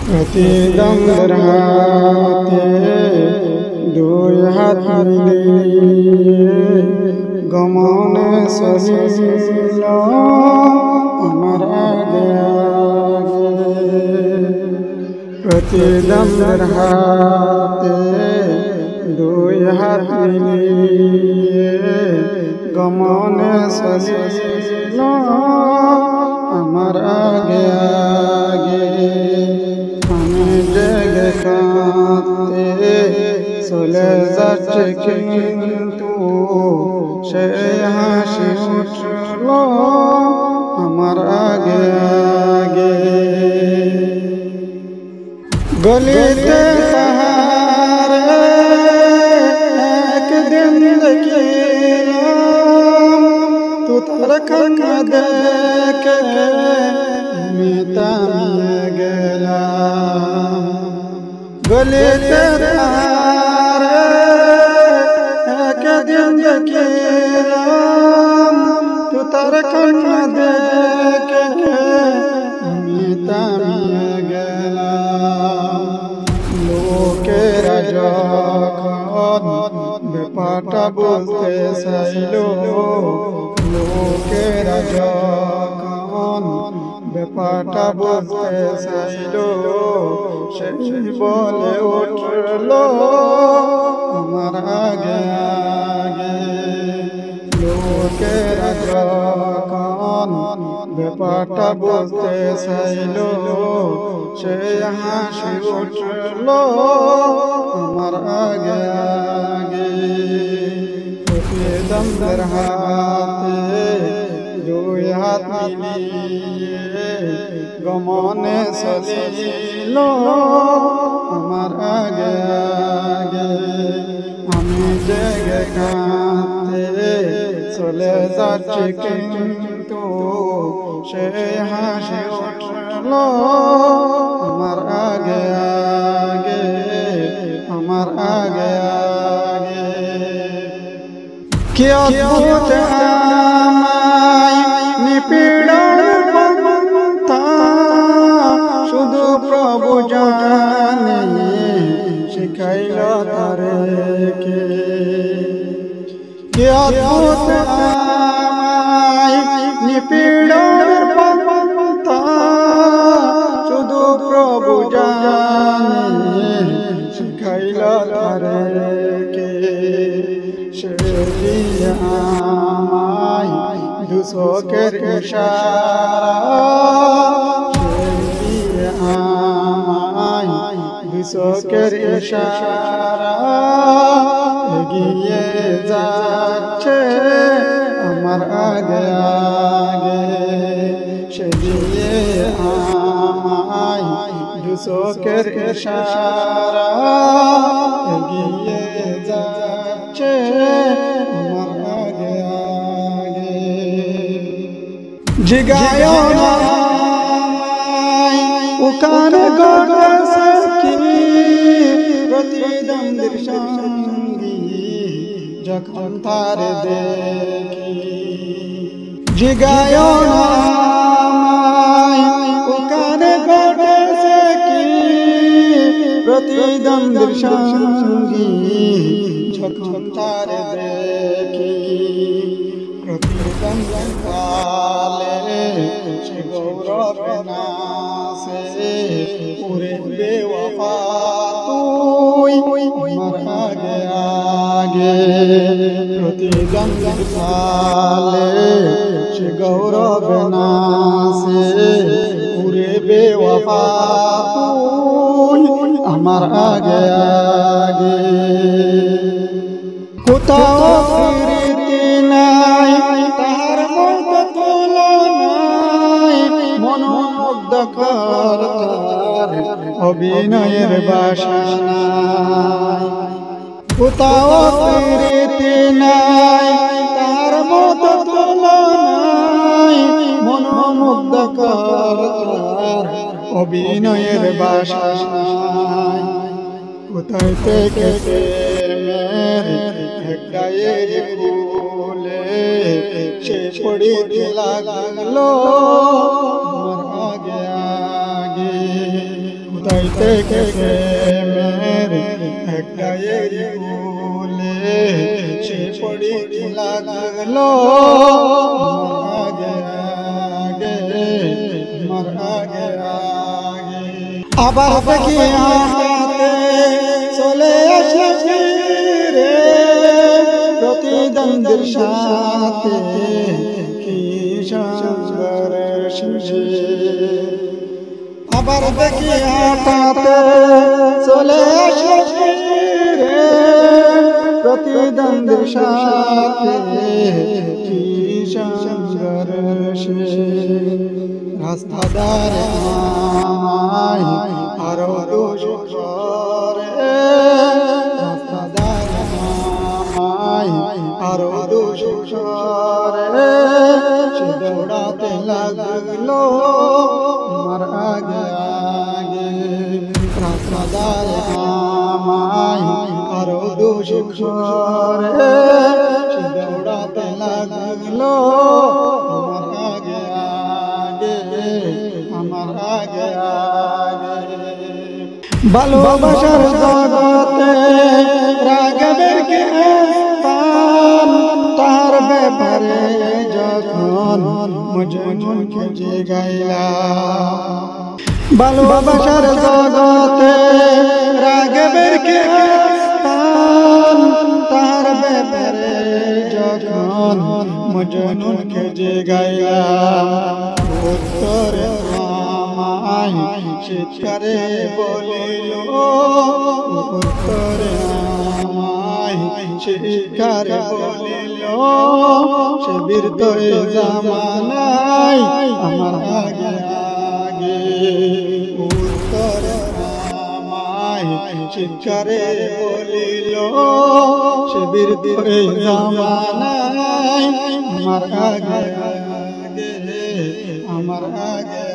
প্রতিদম হাতে দুই হাত মিলিয়ে গমনে সলিল আমার আগে আগে। প্রতিদম হাতে দুই হাত মিলিয়ে গমনে সলিল আমার আগে আগে। আমি জেগে কাঁদতে চলে যাচ্ছে কিন্তু সে হাসি উঠল আমার আগে আগে। গলিতে তাহারে একদিন দেখিলাম, তু তার কান্না দেখে আমি থামিয়ে গেলাম। গলিতে তাহারে একদিন দেখিলাম, তু তার কান্না দেখে আমি থামিয়ে গেলাম। লোকেরা যখন ব্যাপারটা বলতে চাইল, লোকেরা যখন ব্যাপারটা বলতে চাইল, সে বলে উঠল আমার আগে আগে। লোকেরা যখন ব্যাপারটা বলতে চাইল, সে হাসি উঠল আমার আগে আগে। প্রতিদম হাতে দুই হাত মিলিয়ে গমনে চলিল আমার আগে আগে। আমি জেগে কাঁদতে চলে যাচ্ছি কিন্তু সে হাসি উঠল আমার আগে আগে আমার আগে আগে। কি অদ্ভুত আমায় নিপীড়ন মমতা, শুধু প্রভু জানে শিখাইল তারে কে। কি অদ্ভুত আমায় নিপীড়ন মমতা, শুধু প্রভু জানে শিখাইল তারে কে। সে দিয়ে আমায় দুচোখের ইশারা, সে দিয়ে আমায় দুচোখের ইশারা, এগিয়ে যাচ্ছে আমার আগে আগে। সে দিয়ে আমায় দুচোখের ইশারা, এগিয়ে যাচ্ছে আমার আগে আগে। জিগায় না ওখানে ঘটেছে কি, প্রতিদ্বন্দ্বীর সঙ্গী যখন তার দেখি। জিগায় না ওখানে ঘটেছে কি, প্রতিদ্বন্দ্বীর সঙ্গী যখন তার দেখি। প্রতিদ্বন্দ্বী কালে সে গৌরবে নাচে, ওরে বেওয়াফা তুই আমার আগে আগে। প্রতিদ্বন্দ্বী কালে সে গৌরবে নাচে, ওরে বেওয়াফা তুই আমার আগে আগে। কোথাও ফিরতি নাই তাহার মতো তুলনায়, মনোমুগ্ধকর তার অভিনয়ের বাসা নাই। কোথাও ফিরতি নাই তাহার মতো তুলনায়, মনোমুগ্ধকর তার অভিনয়ের বাসা নাই। কোথায় থেকে গায়ের ফুলে সে পড়িতে লাগলো আমার আগে আগে। কোথায় থেকে প্রেমের একটা বলে সে পড়িতে লাগলো আবার দেখি হাতে চলে আসে রে প্রতিদ্বন্দ্বীর সাথে কি সংঘর্ষ আবার দেখি হাতে চলে আসে রে প্রতিদ্বন্দ্বীর সাথে কি সংঘর্ষ রাস্তাদারে আমায় আরো দোষ করে রাস্তাদারে আমায় আরো দোষ করে সে দৌড়াতে লাগলো আমার আগে আগে রাস্তাদারে আমায় আরো দোষ করে সে দৌড়াতে লাগলো আমার আগে আমার আগে আগে ভালোবাসার জগতে রাগবের কে স্থান তার ব্যাপারে যখন মজনুন খুঁজে গাইলাম ভালোবাসার জগতে রাগবের কে স্থান তার ব্যাপারে যখন মজনুন খুঁজে গাইলাম উত্তরে আমায় চিৎকারে বলিল উত্তরে আমায় চিৎকারে বলিল সে বীরতরে জামানায় আমার আগে আগে উত্তরে আমায় চিৎকারে বলিল সে বীরতরে জামানায় আমার আগে আগে আমার আগে